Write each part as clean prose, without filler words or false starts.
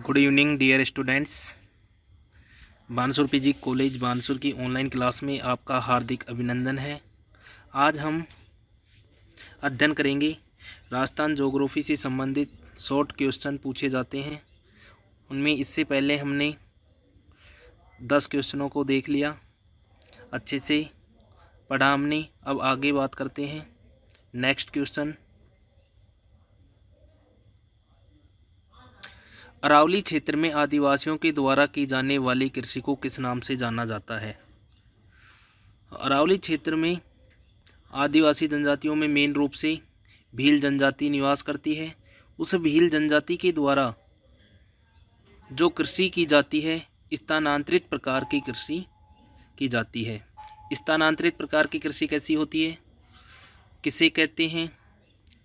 Good evening dear students. Bansur PG college Bansur की online class में आपका हार्दिक अभिनंदन है। आज हम अध्ययन करेंगे राजस्थान ज्योग्राफी से संबंधित शॉर्ट क्वेश्चन पूछे जाते हैं। उनमें इससे पहले हमने 10 क्वेश्चनों को देख लिया, अच्छे से पढ़ा हमने। अब आगे बात करते हैं। नेक्स्ट क्वेश्चन, अरावली क्षेत्र में आदिवासियों के द्वारा की जाने वाली कृषि को किस नाम से जाना जाता है? अरावली क्षेत्र में आदिवासी जनजातियों में मेन रूप से भील जनजाति निवास करती है। उस भील जनजाति के द्वारा जो कृषि की जाती है, स्थानांतरित प्रकार की कृषि की जाती है। स्थानांतरित प्रकार की कृषि कैसी होती है, किसे कहते हैं?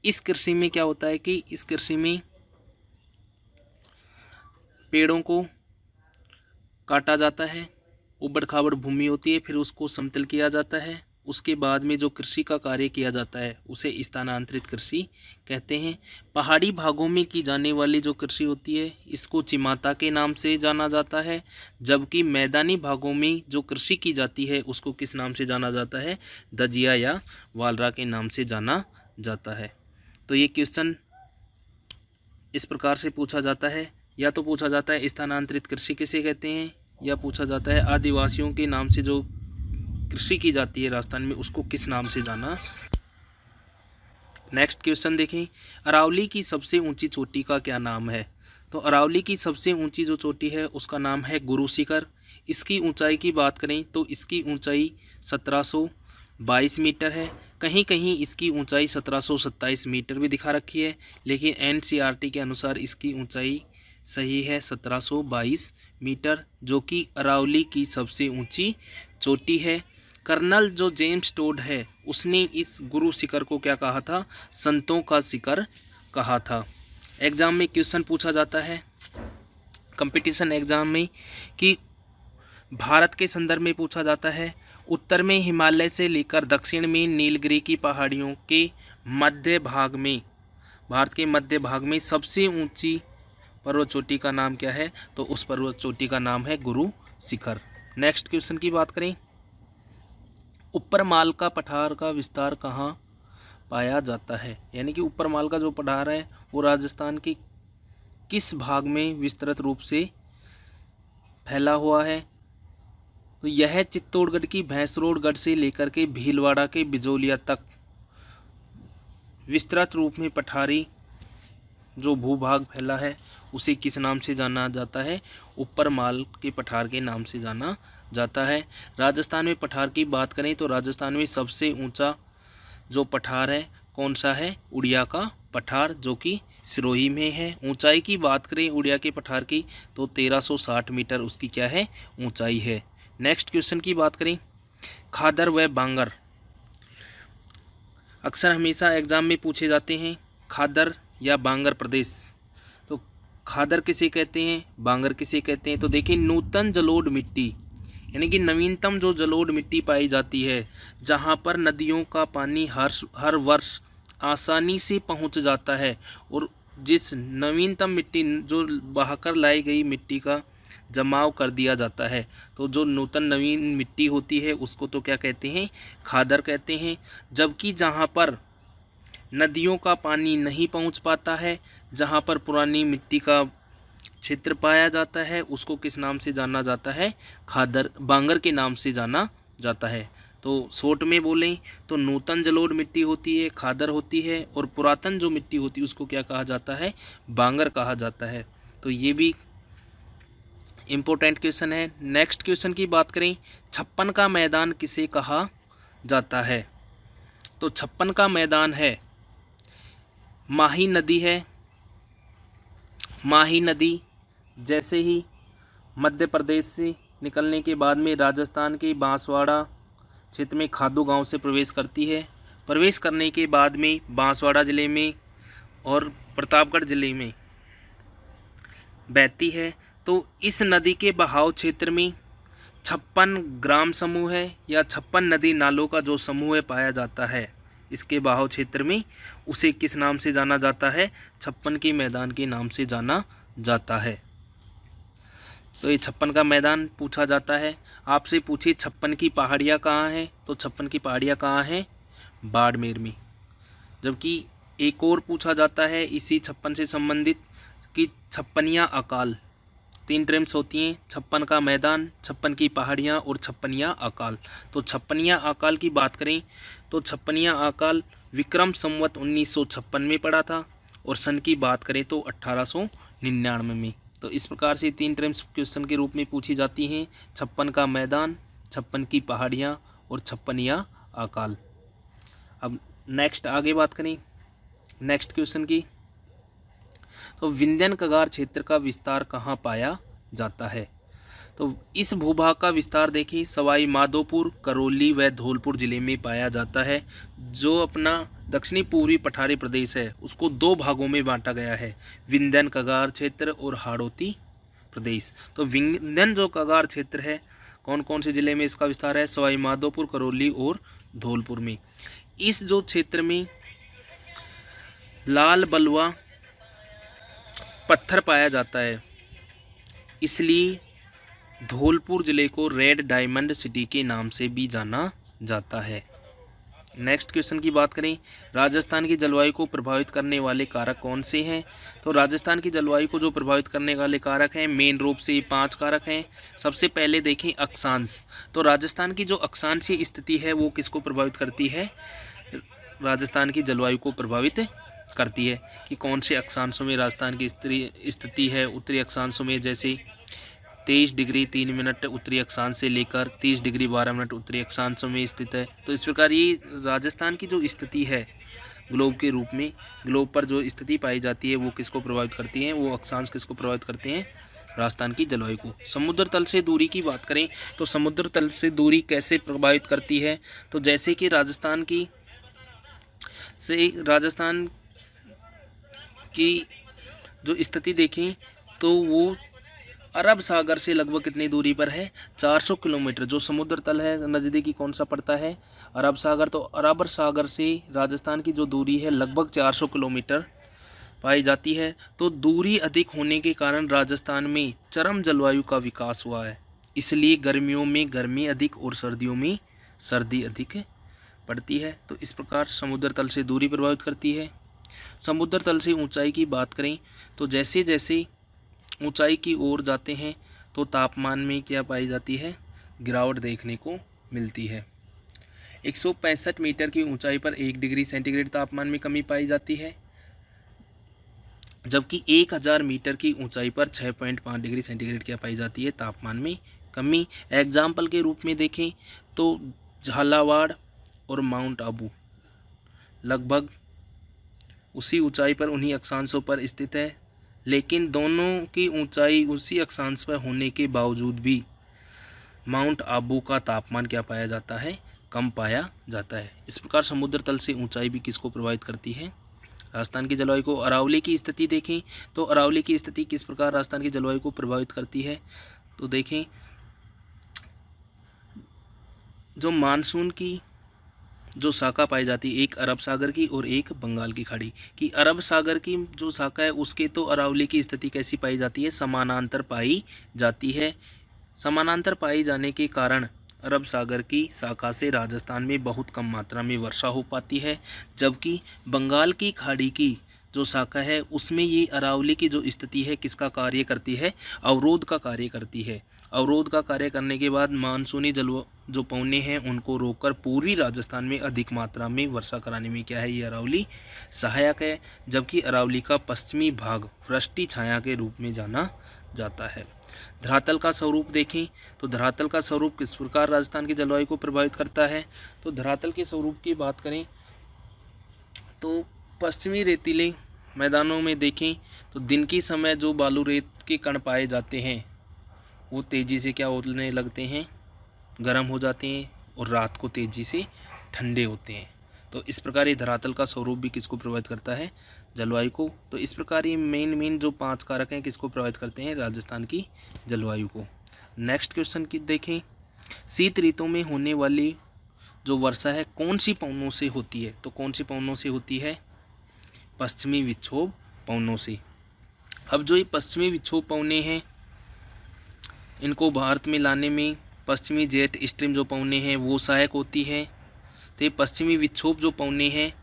इस कृषि में क्या होता है कि इस कृषि में पेड़ों को काटा जाता है, उबड़ खाबड़ भूमि होती है, फिर उसको समतल किया जाता है। उसके बाद में जो कृषि का कार्य किया जाता है उसे स्थानांतरित कृषि कहते हैं। पहाड़ी भागों में की जाने वाली जो कृषि होती है इसको चिमाता के नाम से जाना जाता है, जबकि मैदानी भागों में जो कृषि की जाती है उसको किस नाम से जाना जाता है? दजिया या वालरा के नाम से जाना जाता है। तो ये क्वेश्चन इस प्रकार से पूछा जाता है, या तो पूछा जाता है स्थानांतरित कृषि किसे कहते हैं, या पूछा जाता है आदिवासियों के नाम से जो कृषि की जाती है राजस्थान में उसको किस नाम से जाना। नेक्स्ट क्वेश्चन देखें, अरावली की सबसे ऊंची चोटी का क्या नाम है? तो अरावली की सबसे ऊंची जो चोटी है उसका नाम है गुरु शिखर। इसकी ऊंचाई की बात करें तो इसकी ऊंचाई 1722 मीटर है। कहीं कहीं इसकी ऊंचाई 1727 मीटर भी दिखा रखी है, लेकिन एनसीईआरटी के अनुसार इसकी ऊंचाई सही है 1722 मीटर, जो कि अरावली की सबसे ऊंची चोटी है। कर्नल जो जेम्स टोड है उसने इस गुरु शिखर को क्या कहा था? संतों का शिखर कहा था। एग्जाम में क्वेश्चन पूछा जाता है कंपटीशन एग्जाम में कि भारत के संदर्भ में पूछा जाता है, उत्तर में हिमालय से लेकर दक्षिण में नीलगिरी की पहाड़ियों के मध्य भाग में, भारत के मध्य भाग में सबसे ऊंची पर्वत चोटी का नाम क्या है? तो उस पर्वत चोटी का नाम है गुरु शिखर। नेक्स्ट क्वेश्चन की बात करें, ऊपर माल का पठार का विस्तार कहाँ पाया जाता है? यानी कि ऊपर माल का जो पठार है वो राजस्थान के किस भाग में विस्तृत रूप से फैला हुआ है? तो यह चित्तौड़गढ़ की भैंसरोडगढ़ से लेकर के भीलवाड़ा के बिजोलिया तक विस्तृत रूप में पठारी जो भूभाग फैला है उसे किस नाम से जाना जाता है? ऊपर माल के पठार के नाम से जाना जाता है। राजस्थान में पठार की बात करें तो राजस्थान में सबसे ऊंचा जो पठार है कौन सा है? उड़िया का पठार, जो कि सिरोही में है। ऊंचाई की बात करें उड़िया के पठार की तो 1360 मीटर उसकी क्या है? ऊंचाई है। नेक्स्ट क्वेश्चन की बात करें, खादर व बांगर अक्सर हमेशा एग्जाम में पूछे जाते हैं, खादर या बांगर प्रदेश। तो खादर किसे कहते हैं, बांगर किसे कहते हैं? तो देखिए, नूतन जलोढ़ मिट्टी यानी कि नवीनतम जो जलोढ़ मिट्टी पाई जाती है, जहाँ पर नदियों का पानी हर वर्ष आसानी से पहुँच जाता है, और जिस नवीनतम मिट्टी जो बहाकर लाई गई मिट्टी का जमाव कर दिया जाता है, तो जो नूतन नवीन मिट्टी होती है उसको तो क्या कहते हैं? खादर कहते हैं। जबकि जहाँ पर नदियों का पानी नहीं पहुंच पाता है, जहां पर पुरानी मिट्टी का क्षेत्र पाया जाता है, उसको किस नाम से जाना जाता है? खादर बांगर के नाम से जाना जाता है। तो शॉर्ट में बोलें तो नूतन जलोढ़ मिट्टी होती है, खादर होती है, और पुरातन जो मिट्टी होती है उसको क्या कहा जाता है? बांगर कहा जाता है। तो ये भी इम्पोर्टेंट क्वेश्चन है। नेक्स्ट क्वेश्चन की बात करें, छप्पन का मैदान किसे कहा जाता है? तो छप्पन का मैदान है, माही नदी है। माही नदी जैसे ही मध्य प्रदेश से निकलने के बाद में राजस्थान के बांसवाड़ा क्षेत्र में खादू गांव से प्रवेश करती है। प्रवेश करने के बाद में बांसवाड़ा ज़िले में और प्रतापगढ़ ज़िले में बहती है। तो इस नदी के बहाव क्षेत्र में 56 ग्राम समूह है या 56 नदी नालों का जो समूह है पाया जाता है। इसके बहाव क्षेत्र में उसे किस नाम से जाना जाता है? 56 के मैदान के नाम से जाना जाता है। तो ये 56 का मैदान पूछा जाता है। आपसे पूछे 56 की पहाड़ियाँ कहाँ हैं, तो 56 की पहाड़ियाँ कहाँ हैं, बाड़मेर में। जबकि एक और पूछा जाता है इसी 56 से संबंधित कि 56याँ अकाल, 3 टर्म्स होती हैं, 56 का मैदान, 56 की पहाड़ियाँ और 56याँ अकाल। तो 56याँ अकाल की बात करें तो 56याँ अकाल विक्रम संवत 1956 में पड़ा था, और सन की बात करें तो 1899 में। तो इस प्रकार से 3 टर्म्स क्वेश्चन के रूप में पूछी जाती हैं, 56 का मैदान, 56 की पहाड़ियाँ और 56याँ अकाल। अब नेक्स्ट आगे बात करें नेक्स्ट क्वेश्चन की, तो विंध्यन कगार क्षेत्र का विस्तार कहाँ पाया जाता है। तो इस भूभाग का विस्तार देखें, सवाई माधोपुर, करौली व धौलपुर जिले में पाया जाता है। जो अपना दक्षिणी पूर्वी पठारी प्रदेश है उसको 2 भागों में बांटा गया है, विंध्यन कगार क्षेत्र और हाड़ौती प्रदेश। तो विंध्यन जो कगार क्षेत्र है, कौन कौन से जिले में इसका विस्तार है, सवाई माधोपुर, करौली और धौलपुर में। इस जो क्षेत्र में लाल बलुआ पत्थर पाया जाता है, इसलिए धौलपुर ज़िले को रेड डायमंड सिटी के नाम से भी जाना जाता है। नेक्स्ट क्वेश्चन की बात करें, राजस्थान की जलवायु को प्रभावित करने वाले कारक कौन से हैं। तो राजस्थान की जलवायु को जो प्रभावित करने वाले कारक हैं, मेन रूप से 5 कारक हैं। सबसे पहले देखें अक्षांश। तो राजस्थान की जो अक्षांशीय स्थिति है वो किसको प्रभावित करती है, राजस्थान की जलवायु को प्रभावित करती है। कि कौन से अक्षांशों में राजस्थान की स्थिति है, उत्तरी अक्षांशों में जैसे 23 डिग्री 3 मिनट उत्तरी अक्षांश से लेकर 30 डिग्री 12 मिनट उत्तरी अक्षांशों में स्थित है। तो इस प्रकार ये राजस्थान की जो स्थिति है ग्लोब के रूप में, ग्लोब पर जो स्थिति पाई जाती है वो किसको प्रभावित करती है, वो अक्षांश किसको प्रभावित करते हैं, राजस्थान की जलवायु को। समुद्र तल से दूरी की बात करें तो समुद्र तल से दूरी कैसे प्रभावित करती है, तो जैसे कि राजस्थान की जो स्थिति देखें तो वो अरब सागर से लगभग कितनी दूरी पर है, 400 किलोमीटर। जो समुद्र तल है नज़दीकी कौन सा पड़ता है, अरब सागर। तो अरब सागर से राजस्थान की जो दूरी है लगभग 400 किलोमीटर पाई जाती है। तो दूरी अधिक होने के कारण राजस्थान में चरम जलवायु का विकास हुआ है, इसलिए गर्मियों में गर्मी अधिक और सर्दियों में सर्दी अधिक पड़ती है। तो इस प्रकार समुद्र तल से दूरी प्रभावित करती है। समुद्र तल से ऊंचाई की बात करें तो जैसे जैसे ऊंचाई की ओर जाते हैं तो तापमान में क्या पाई जाती है, गिरावट देखने को मिलती है। 165 मीटर की ऊंचाई पर 1 डिग्री सेंटीग्रेड तापमान में कमी पाई जाती है, जबकि 1000 मीटर की ऊंचाई पर 6.5 डिग्री सेंटीग्रेड क्या पाई जाती है, तापमान में कमी। एग्जाम्पल के रूप में देखें तो झालावाड़ और माउंट आबू लगभग उसी ऊंचाई पर उन्हीं अक्षांशों पर स्थित है, लेकिन दोनों की ऊंचाई उसी अक्षांश पर होने के बावजूद भी माउंट आबू का तापमान क्या पाया जाता है, कम पाया जाता है। इस प्रकार समुद्र तल से ऊंचाई भी किसको प्रभावित करती है, राजस्थान की जलवायु को। अरावली की स्थिति देखें तो अरावली की स्थिति किस प्रकार राजस्थान की जलवायु को प्रभावित करती है, तो देखें जो मानसून की जो शाखा पाई जाती है, एक अरब सागर की और एक बंगाल की खाड़ी की। अरब सागर की जो शाखा है उसके तो अरावली की स्थिति कैसी पाई जाती है, समानांतर पाई जाती है। समानांतर पाई जाने के कारण अरब सागर की शाखा से राजस्थान में बहुत कम मात्रा में वर्षा हो पाती है, जबकि बंगाल की खाड़ी की जो शाखा है उसमें ये अरावली की जो स्थिति है किसका कार्य करती है, अवरोध का कार्य करती है। अवरोध का कार्य करने के बाद मानसूनी जो पवने हैं उनको रोककर पूर्वी राजस्थान में अधिक मात्रा में वर्षा कराने में क्या है, ये अरावली सहायक है। जबकि अरावली का पश्चिमी भाग वृष्टि छाया के रूप में जाना जाता है। धरातल का स्वरूप देखें तो धरातल का स्वरूप किस प्रकार राजस्थान की जलवायु को प्रभावित करता है, तो धरातल के स्वरूप की बात करें तो पश्चिमी रेतीले मैदानों में देखें तो दिन के समय जो बालू रेत के कण पाए जाते हैं वो तेज़ी से क्या होने लगते हैं, गर्म हो जाते हैं, और रात को तेज़ी से ठंडे होते हैं। तो इस प्रकार ये धरातल का स्वरूप भी किसको प्रभावित करता है, जलवायु को। तो इस प्रकार ये मेन जो 5 कारक हैं किसको प्रभावित करते हैं, राजस्थान की जलवायु को। नेक्स्ट क्वेश्चन की देखें, शीत ऋतु में होने वाली जो वर्षा है कौन सी पवनों से होती है, तो कौन सी पवनों से होती है, पश्चिमी विक्षोभ पवनों से। अब जो ये पश्चिमी विक्षोभ पवनें हैं इनको भारत में लाने में पश्चिमी जेट स्ट्रीम जो पौने हैं वो सहायक होती है। तो ये पश्चिमी विक्षोभ जो पौने हैं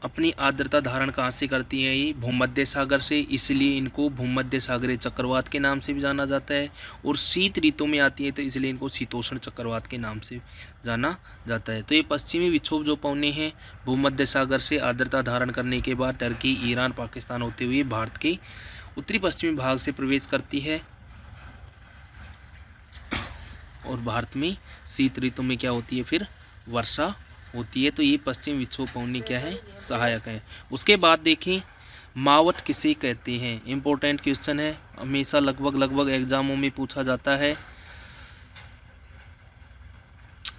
अपनी आर्द्रता धारण कहाँ से करती है, ये भूमध्य सागर से, इसलिए इनको भूमध्य सागरीय चक्रवात के नाम से भी जाना जाता है। और शीत ऋतु में आती है तो इसलिए इनको शीतोष्ण चक्रवात के नाम से जाना जाता है। तो ये पश्चिमी विक्षोभ जो पौने हैं भूमध्य सागर से आर्द्रता धारण करने के बाद टर्की, ईरान, पाकिस्तान होते हुए भारत के उत्तरी पश्चिमी भाग से प्रवेश करती है और भारत में शीत ऋतु में क्या होती है, फिर वर्षा होती है। तो ये पश्चिम विक्षोभ पौने क्या है, सहायक है। उसके बाद देखें मावट किसे कहते हैं, इम्पोर्टेंट क्वेश्चन है, हमेशा लगभग एग्जामों में पूछा जाता है।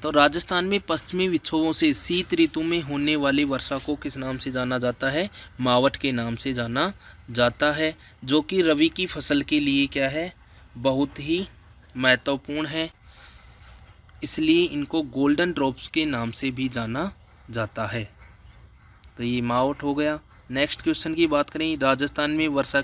तो राजस्थान में पश्चिमी विक्षोभों से शीत ऋतु में होने वाली वर्षा को किस नाम से जाना जाता है, मावट के नाम से जाना जाता है, जो कि रबी की फसल के लिए क्या है, बहुत ही महत्वपूर्ण है, इसलिए इनको गोल्डन ड्रॉप्स के नाम से भी जाना जाता है। तो ये मावट हो गया। नेक्स्ट क्वेश्चन की बात करें, राजस्थान में वर्षा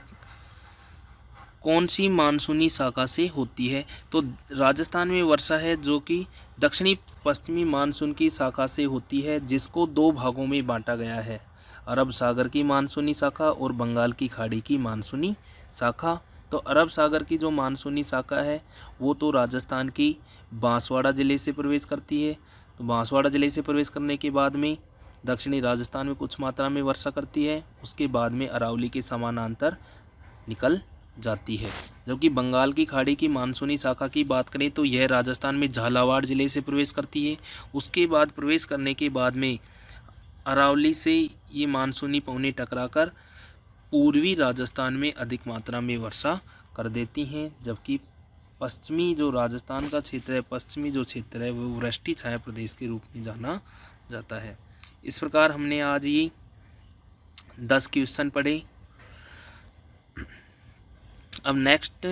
कौन सी मानसूनी शाखा से होती है। तो राजस्थान में वर्षा है जो कि दक्षिणी पश्चिमी मानसून की शाखा से होती है, जिसको दो भागों में बांटा गया है, अरब सागर की मानसूनी शाखा और बंगाल की खाड़ी की मानसूनी शाखा। तो अरब सागर की जो मानसूनी शाखा है वो तो राजस्थान की बांसवाड़ा ज़िले से प्रवेश करती है। तो बांसवाड़ा ज़िले से प्रवेश करने के बाद में दक्षिणी राजस्थान में कुछ मात्रा में वर्षा करती है, उसके बाद में अरावली के समानांतर निकल जाती है। जबकि बंगाल की खाड़ी की मानसूनी शाखा की बात करें तो यह राजस्थान में झालावाड़ ज़िले से प्रवेश करती है। उसके बाद प्रवेश करने के बाद में अरावली से ये मानसूनी पौने टकराकर पूर्वी राजस्थान में अधिक मात्रा में वर्षा कर देती हैं, जबकि पश्चिमी जो राजस्थान का क्षेत्र है, पश्चिमी जो क्षेत्र है वो वृष्टि छाया प्रदेश के रूप में जाना जाता है। इस प्रकार हमने आज ये 10 क्वेश्चन पढ़े। अब नेक्स्ट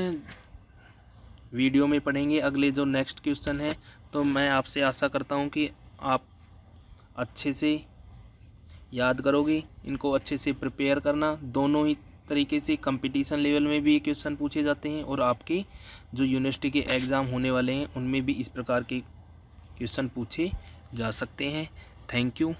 वीडियो में पढ़ेंगे अगले जो नेक्स्ट क्वेश्चन है। तो मैं आपसे आशा करता हूँ कि आप अच्छे से याद करोगे, इनको अच्छे से प्रिपेयर करना। दोनों ही तरीके से कंपटीशन लेवल में भी ये क्वेश्चन पूछे जाते हैं और आपके जो यूनिवर्सिटी के एग्ज़ाम होने वाले हैं उनमें भी इस प्रकार के क्वेश्चन पूछे जा सकते हैं। Thank you.